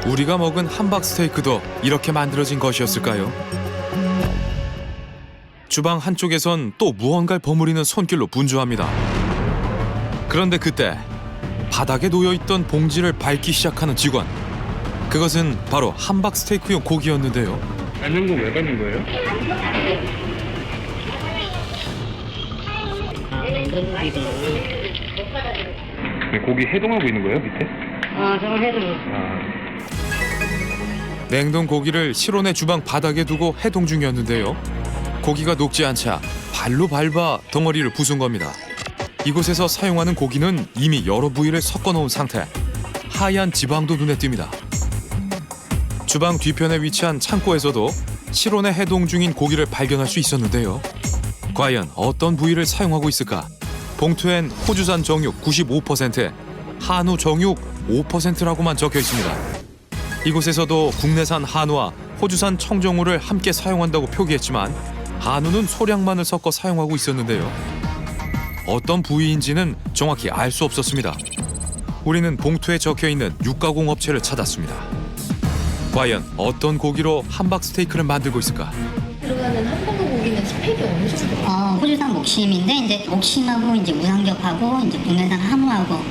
우리가 먹은 함박 스테이크도 이렇게 만들어진 것이었을까요? 주방 한쪽에선 또 무언가를 버무리는 손길로 분주합니다. 그런데 그때 바닥에 놓여있던 봉지를 밟기 시작하는 직원. 그것은 바로 함박 스테이크용 고기였는데요. 밟는 거 왜 밟는 거예요? 고기 해동하고 있는 거예요, 밑에? 저는 해도 냉동 고기를 실온의 주방 바닥에 두고 해동 중이었는데요. 고기가 녹지 않자 발로 밟아 덩어리를 부순 겁니다. 이곳에서 사용하는 고기는 이미 여러 부위를 섞어 놓은 상태. 하얀 지방도 눈에 띕니다. 주방 뒤편에 위치한 창고에서도 실온에 해동 중인 고기를 발견할 수 있었는데요. 과연 어떤 부위를 사용하고 있을까? 봉투엔 호주산 정육 95%, 한우 정육 5%라고만 적혀 있습니다. 이곳에서도 국내산 한우와 호주산 청정우를 함께 사용한다고 표기했지만 한우는 소량만을 섞어 사용하고 있었는데요. 어떤 부위인지는 정확히 알 수 없었습니다. 우리는 봉투에 적혀있는 육가공 업체를 찾았습니다. 과연 어떤 고기로 함박 스테이크를 만들고 있을까? 들어가는 함버거 고기는 스펙이 어느 정도? 호주산 목심인데 이제 목심하고 이제 무삼겹하고 이제 국내산 한우하고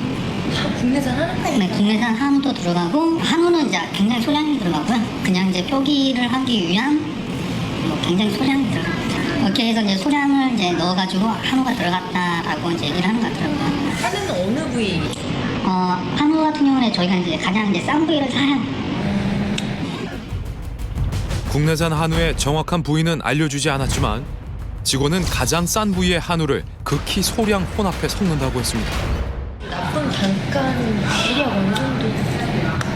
국내산 한우까지? 네, 국내산 한우도 들어가고 한우는 이제 굉장히 소량이 들어가고요. 그냥 이제 표기를 하기 위한 굉장히 소량이 들어갑니다. 이렇게 해서 이제 소량을 이제 넣어가지고 한우가 들어갔다라고 이제 얘기를 하는 것 같더라고요. 한우는 어느 부위? 한우 같은 경우는 저희가 이제 가장 이제 싼 부위를 사요. 국내산 한우의 정확한 부위는 알려주지 않았지만 직원은 가장 싼 부위의 한우를 극히 소량 혼합해 섞는다고 했습니다. 나쁜 단가는 대략 어느 정도?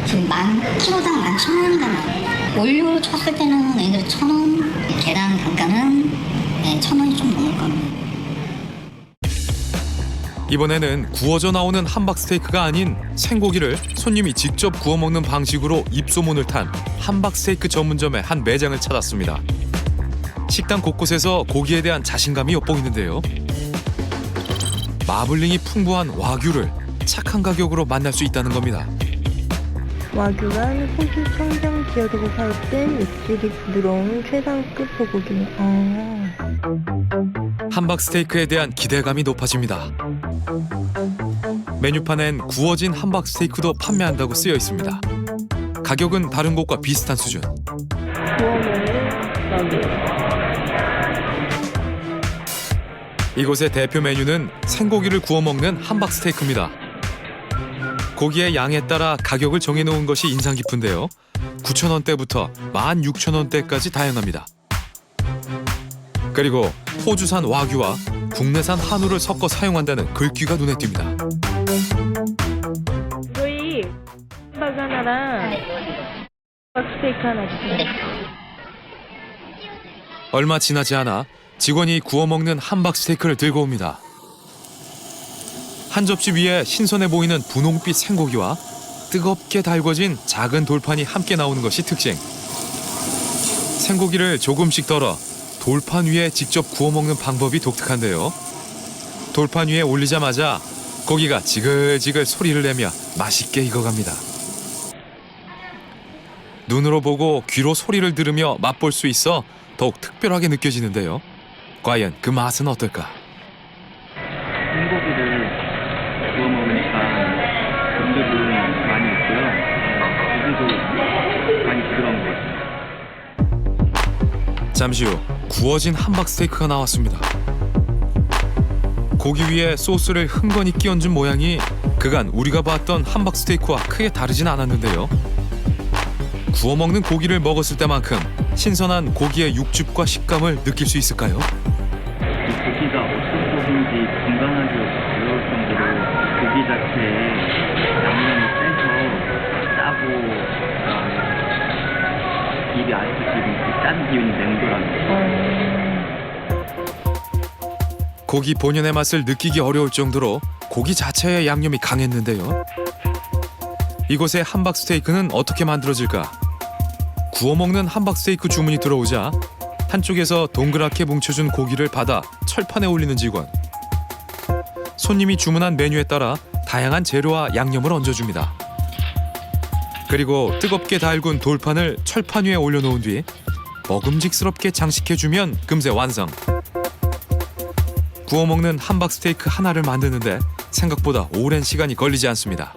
지금 키로당 11,000원인가 나와요. 원료로 쳤을 때는 얘들 1,000원, 계란 단가는 1,000원이 좀 넘을 겁니다. 이번에는 구워져 나오는 함박 스테이크가 아닌 생고기를 손님이 직접 구워 먹는 방식으로 입소문을 탄 함박 스테이크 전문점의 한 매장을 찾았습니다. 식당 곳곳에서 고기에 대한 자신감이 엿보이는데요. 마블링이 풍부한 와규를 착한 가격으로 만날 수 있다는 겁니다. 와규란 호주 청정 지역에서 사육된 육질이 부드러운 최상급 소고기. 함박 스테이크에 대한 기대감이 높아집니다. 메뉴판엔 구워진 함박 스테이크도 판매한다고 쓰여 있습니다. 가격은 다른 곳과 비슷한 수준. 이곳의 대표 메뉴는 생고기를 구워 먹는 함박 스테이크입니다. 고기의 양에 따라 가격을 정해놓은 것이 인상 깊은데요. 9,000원대부터 16,000원대까지 다양합니다. 그리고 호주산 와규와 국내산 한우를 섞어 사용한다는 글귀가 눈에 띕니다. 저희 함박 하나랑 스테이크 하나 주세요. 얼마 지나지 않아 직원이 구워 먹는 함박 스테이크를 들고 옵니다. 한 접시 위에 신선해 보이는 분홍빛 생고기와 뜨겁게 달궈진 작은 돌판이 함께 나오는 것이 특징. 생고기를 조금씩 덜어 돌판 위에 직접 구워 먹는 방법이 독특한데요. 돌판 위에 올리자마자 고기가 지글지글 소리를 내며 맛있게 익어갑니다. 눈으로 보고 귀로 소리를 들으며 맛볼 수 있어 더욱 특별하게 느껴지는데요. 과연 그 맛은 어떨까? 생고기를 구워 먹으니까 음식은 많이 있고요. 고기도 많이 부드러운 것 같아요. 잠시 후 구워진 함박 스테이크가 나왔습니다. 고기 위에 소스를 흥건히 끼얹은 모양이 그간 우리가 봤던 함박 스테이크와 크게 다르진 않았는데요. 구워 먹는 고기를 먹었을 때만큼 신선한 고기의 육즙과 식감을 느낄 수 있을까요? 고기가 어떤 고기인지 건강하게 어려울 정도로 고기 자체에 양념이 세서 짜고 입이 아프시고 짠 기운이 맹돌합니다. 고기 본연의 맛을 느끼기 어려울 정도로 고기 자체의 양념이 강했는데요. 이곳의 함박 스테이크는 어떻게 만들어질까? 구워 먹는 함박 스테이크 주문이 들어오자 한쪽에서 동그랗게 뭉쳐준 고기를 받아 철판에 올리는 직원. 손님이 주문한 메뉴에 따라 다양한 재료와 양념을 얹어줍니다. 그리고 뜨겁게 달군 돌판을 철판 위에 올려놓은 뒤 먹음직스럽게 장식해주면 금세 완성. 구워 먹는 함박 스테이크 하나를 만드는데 생각보다 오랜 시간이 걸리지 않습니다.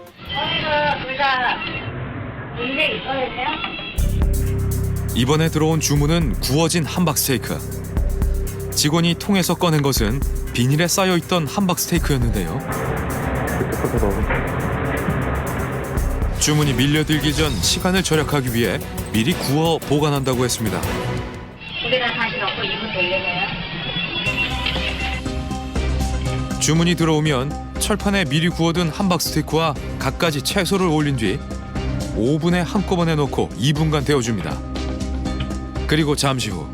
이번에 들어온 주문은 구워진 함박 스테이크. 직원이 통에서 꺼낸 것은 비닐에 쌓여있던 함박 스테이크였는데요. 주문이 밀려들기 전 시간을 절약하기 위해 미리 구워 보관한다고 했습니다. 고기다 다시 넣고 2분 돌리세요. 주문이 들어오면 철판에 미리 구워둔 함박 스테이크와 갖가지 채소를 올린 뒤 오븐에 한꺼번에 넣고 2분간 데워줍니다. 그리고 잠시 후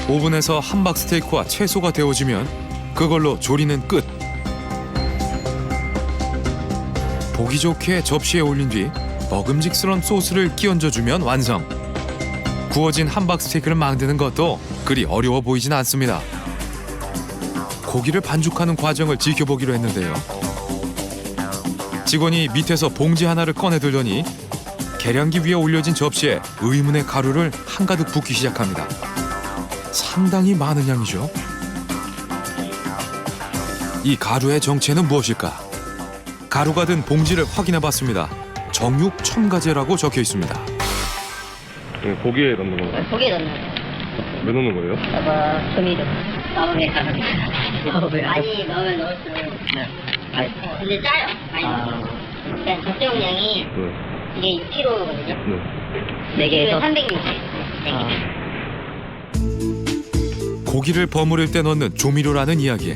오븐에서 함박 스테이크와 채소가 데워지면 그걸로 조리는 끝. 보기 좋게 접시에 올린 뒤 먹음직스러운 소스를 끼얹어주면 완성. 구워진 함박 스테이크를 만드는 것도 그리 어려워 보이진 않습니다. 고기를 반죽하는 과정을 지켜보기로 했는데요. 직원이 밑에서 봉지 하나를 꺼내 들더니 계량기 위에 올려진 접시에 의문의 가루를 한가득 붓기 시작합니다. 상당히 많은 양이죠. 이 가루의 정체는 무엇일까? 가루가 든 봉지를 확인해봤습니다. 정육 첨가제라고 적혀 있습니다. 고기에 넣는 건가요? 고기에 넣는 거예요. 왜 넣는 거예요? 조미료. 마법의 가루. 많이 넣으면 넣을수록. 네. 근데 짜요. 많이 넣으면. 그러니까 적정량이 이게 6kg거든요. 네. 4개에서 360. 고기를 버무릴 때 넣는 조미료라는 이야기.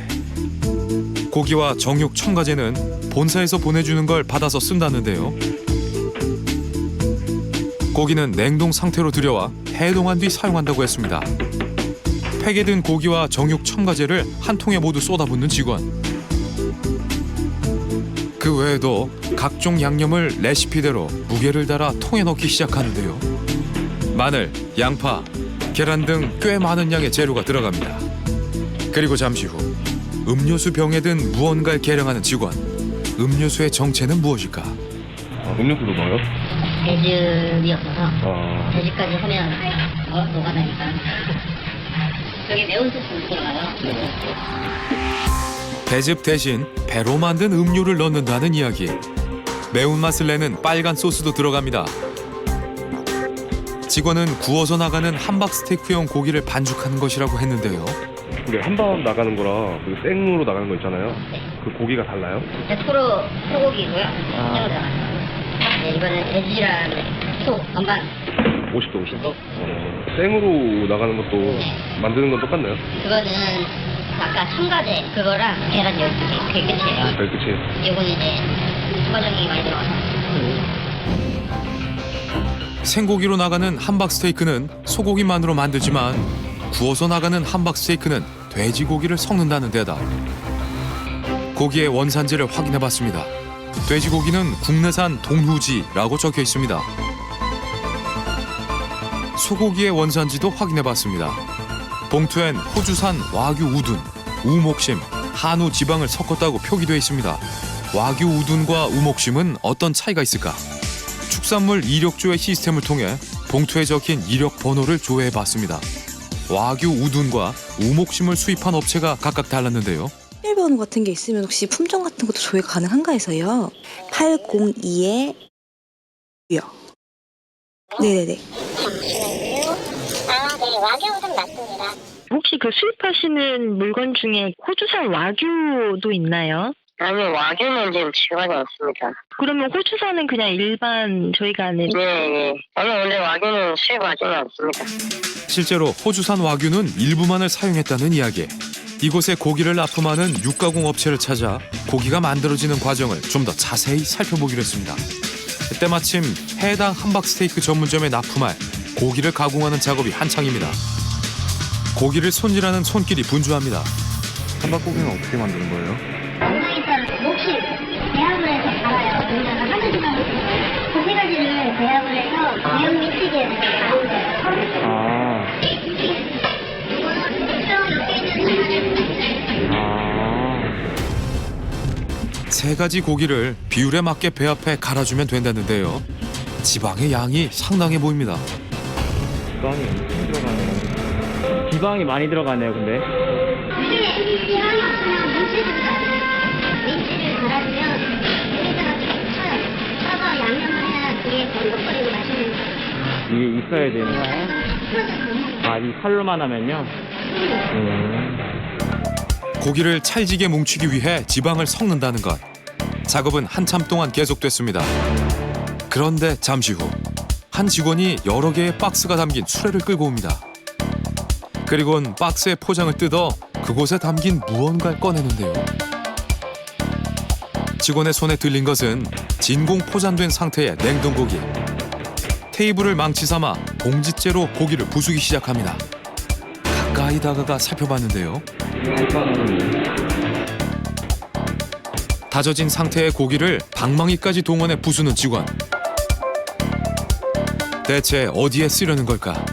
고기와 정육 첨가제는 본사에서 보내주는 걸 받아서 쓴다는데요. 고기는 냉동 상태로 들여와 해동한 뒤 사용한다고 했습니다. 팩에 든 고기와 정육 첨가제를 한 통에 모두 쏟아붓는 직원. 그 외에도 각종 양념을 레시피대로 무게를 달아 통에 넣기 시작하는데요. 마늘, 양파, 계란 등 꽤 많은 양의 재료가 들어갑니다. 그리고 잠시 후 음료수 병에 든 무언가를 계량하는 직원. 음료수의 정체는 무엇일까? 음료수도 넣어요? 배즙이 없어서 배즙까지 하면 녹아다니까. 여기 매운 소스 들어가요. 배즙 대신 배로 만든 음료를 넣는다는 이야기. 매운맛을 내는 빨간 소스도 들어갑니다. 직원은 구워서 나가는 함박 스테이크용 고기를 반죽하는 것이라고 했는데요. 이게 한번 나가는 거랑 그 생으로 나가는 거 있잖아요. 그 고기가 달라요? 100% 소고기고요. 생으로 나가요. 네, 이거는 돼지랑 소 반반. 50도 50도? 생으로 나가는 것도 만드는 건 똑같나요? 그거는 아까 첨가제 그거랑 계란 12개 그게 끝이에요. 그게 끝이에요? 이거는 이제 추가적인 게 많이 들어가서. 생고기로 나가는 함박 스테이크는 소고기만으로 만들지만 구워서 나가는 함박 스테이크는 돼지고기를 섞는다는 데다 고기의 원산지를 확인해봤습니다. 돼지고기는 국내산 동루지라고 적혀 있습니다. 소고기의 원산지도 확인해봤습니다. 봉투엔 호주산 와규 우둔, 우목심, 한우 지방을 섞었다고 표기되어 있습니다. 와규 우둔과 우목심은 어떤 차이가 있을까? 축산물 이력 조회 시스템을 통해 봉투에 적힌 이력 번호를 조회해봤습니다. 와규 우둔과 우목심을 수입한 업체가 각각 달랐는데요. 비밀번호 같은 게 있으면 혹시 품종 같은 것도 조회가 가능한가 해서요. 802에 6요. 네네네. 네, 와규 우둔 맞습니다. 혹시 그 수입하시는 물건 중에 호주산 와규도 있나요? 아니, 와규는 지금 지원이 없습니다. 그러면 호주산은 그냥 일반 저희가 아는 네. 아니, 원래 와규는 수입 과정이 없습니다. 실제로 호주산 와규는 일부만을 사용했다는 이야기. 이곳에 고기를 납품하는 육가공 업체를 찾아 고기가 만들어지는 과정을 좀 더 자세히 살펴보기로 했습니다. 때마침 해당 함박 스테이크 전문점에 납품할 고기를 가공하는 작업이 한창입니다. 고기를 손질하는 손길이 분주합니다. 함박 고기는 어떻게 만드는 거예요? 엉덩이살, 목심, 배합을 해서 갈아요. 그러니까 한두 시간 그 세 가지를 배합을 해서 매운 미치게 가는 거예요. 세 가지 고기를 비율에 맞게 배 앞에 갈아주면 된다는데요. 지방의 양이 상당해 보입니다. 지방이 엄청 들어가네요. 지방이 많이 들어가네요, 근데. 이게 있어야 되는 거예요? 아, 이 칼로만 하면요? 고기를 찰지게 뭉치기 위해 지방을 섞는다는 것. 작업은 한참 동안 계속됐습니다. 그런데 잠시 후 한 직원이 여러 개의 박스가 담긴 수레를 끌고 옵니다. 그리고는 박스의 포장을 뜯어 그곳에 담긴 무언가를 꺼내는데요. 직원의 손에 들린 것은 진공 포장된 상태의 냉동고기. 테이블을 망치 삼아 봉지째로 고기를 부수기 시작합니다. 가까이 다가가 살펴봤는데요. 다져진 상태의 고기를 방망이까지 동원해 부수는 직원. 대체 어디에 쓰려는 걸까?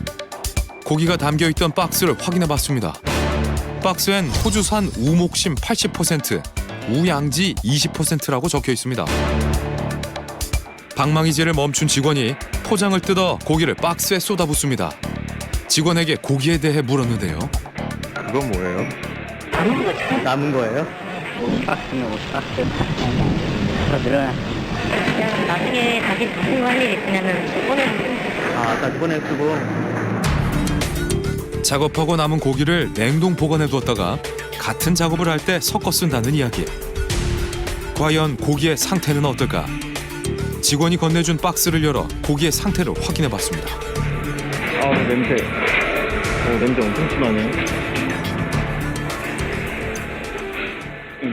고기가 담겨있던 박스를 확인해봤습니다. 박스엔 호주산 우목심 80%, 우양지 20%라고 적혀 있습니다. 방망이질을 멈춘 직원이 포장을 뜯어 고기를 박스에 쏟아붓습니다. 직원에게 고기에 대해 물었는데요. 그건 뭐예요? 남은 거예요? 나중에 다시 무슨 할 일 있으면은 꺼내주세요. 아, 다시 꺼내쓰고. 작업하고 남은 고기를 냉동 보관해 두었다가 같은 작업을 할 때 섞어 쓴다는 이야기. 과연 고기의 상태는 어떨까? 직원이 건네준 박스를 열어 고기의 상태를 확인해 봤습니다. 냄새. 냄새 엄청 심하네.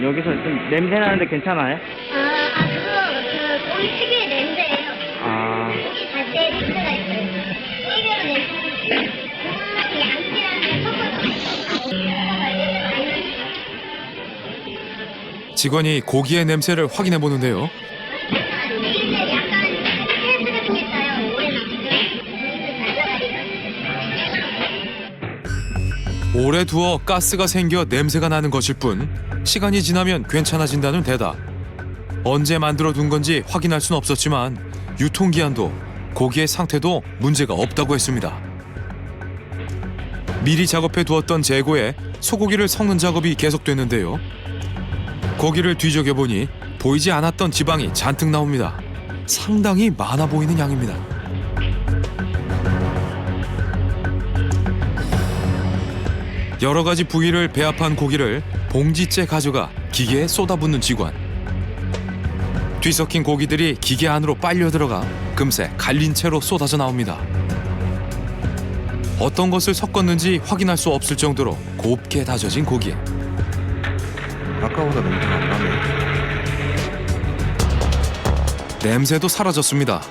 여기서 좀 냄새 나는데 괜찮아요? 고기 특유의 냄새예요. 고기 자체에 냄새가 있어요. 고기별로 냄새. 직원이 고기의 냄새를 확인해 보는데요. 오래 두어 가스가 생겨 냄새가 나는 것일 뿐 시간이 지나면 괜찮아진다는 대답. 언제 만들어 둔 건지 확인할 순 없었지만 유통기한도 고기의 상태도 문제가 없다고 했습니다. 미리 작업해 두었던 재고에 소고기를 섞는 작업이 계속됐는데요. 고기를 뒤적여보니 보이지 않았던 지방이 잔뜩 나옵니다. 상당히 많아 보이는 양입니다. 여러 가지 부위를 배합한 고기를 봉지째 가져가 기계에 쏟아붓는 직원. 뒤섞인 고기들이 기계 안으로 빨려 들어가 금세 갈린 채로 쏟아져 나옵니다. 어떤 것을 섞었는지 확인할 수 없을 정도로 곱게 다져진 고기. 아까보다 냄새가 안 나네. 냄새도 사라졌습니다.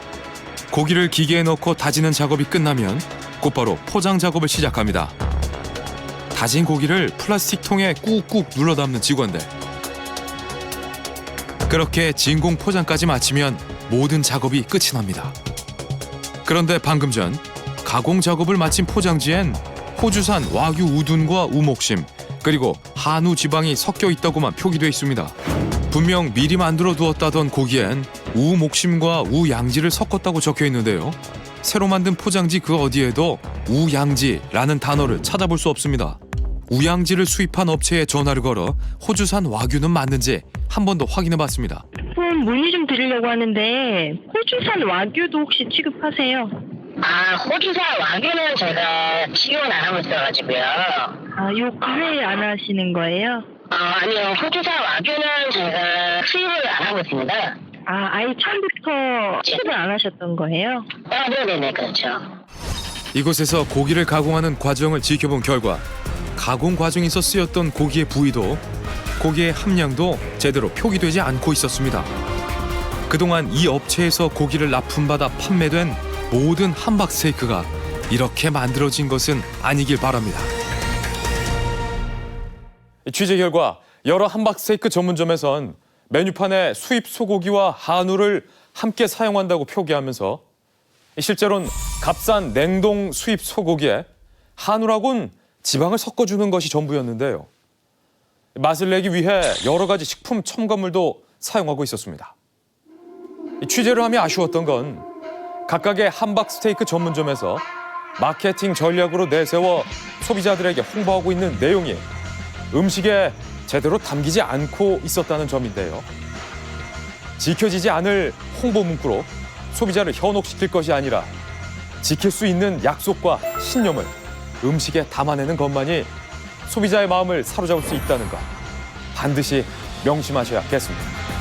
고기를 기계에 넣고 다지는 작업이 끝나면 곧바로 포장 작업을 시작합니다. 다진 고기를 플라스틱 통에 꾹꾹 눌러 담는 직원들. 그렇게 진공 포장까지 마치면 모든 작업이 끝이 납니다. 그런데 방금 전 가공 작업을 마친 포장지엔 호주산 와규 우둔과 우목심 그리고 한우 지방이 섞여 있다고만 표기돼 있습니다. 분명 미리 만들어 두었다던 고기엔 우목심과 우양지를 섞었다고 적혀 있는데요. 새로 만든 포장지 그 어디에도 우양지라는 단어를 찾아볼 수 없습니다. 우양지를 수입한 업체에 전화를 걸어 호주산 와규는 맞는지 한 번 더 확인해봤습니다. 문의 좀 드리려고 하는데 호주산 와규도 혹시 취급하세요? 호주산 와규는 제가 취급은 안 하고 있어가지고요. 요 왜 안 하시는 거예요? 아니요. 호주산 와규는 제가 수입을 안 하고 있습니다. 아예 처음부터 취급을 안 하셨던 거예요? 네네네, 그렇죠. 이곳에서 고기를 가공하는 과정을 지켜본 결과 가공 과정에서 쓰였던 고기의 부위도 고기의 함량도 제대로 표기되지 않고 있었습니다. 그동안 이 업체에서 고기를 납품받아 판매된 모든 함박 스테이크가 이렇게 만들어진 것은 아니길 바랍니다. 취재 결과 여러 함박 스테이크 전문점에선 메뉴판에 수입 소고기와 한우를 함께 사용한다고 표기하면서 실제로는 값싼 냉동 수입 소고기에 한우라곤 지방을 섞어주는 것이 전부였는데요. 맛을 내기 위해 여러 가지 식품 첨가물도 사용하고 있었습니다. 이 취재를 하며 아쉬웠던 건 각각의 함박 스테이크 전문점에서 마케팅 전략으로 내세워 소비자들에게 홍보하고 있는 내용이 음식에 제대로 담기지 않고 있었다는 점인데요. 지켜지지 않을 홍보 문구로 소비자를 현혹시킬 것이 아니라 지킬 수 있는 약속과 신념을 음식에 담아내는 것만이 소비자의 마음을 사로잡을 수 있다는 것 반드시 명심하셔야겠습니다.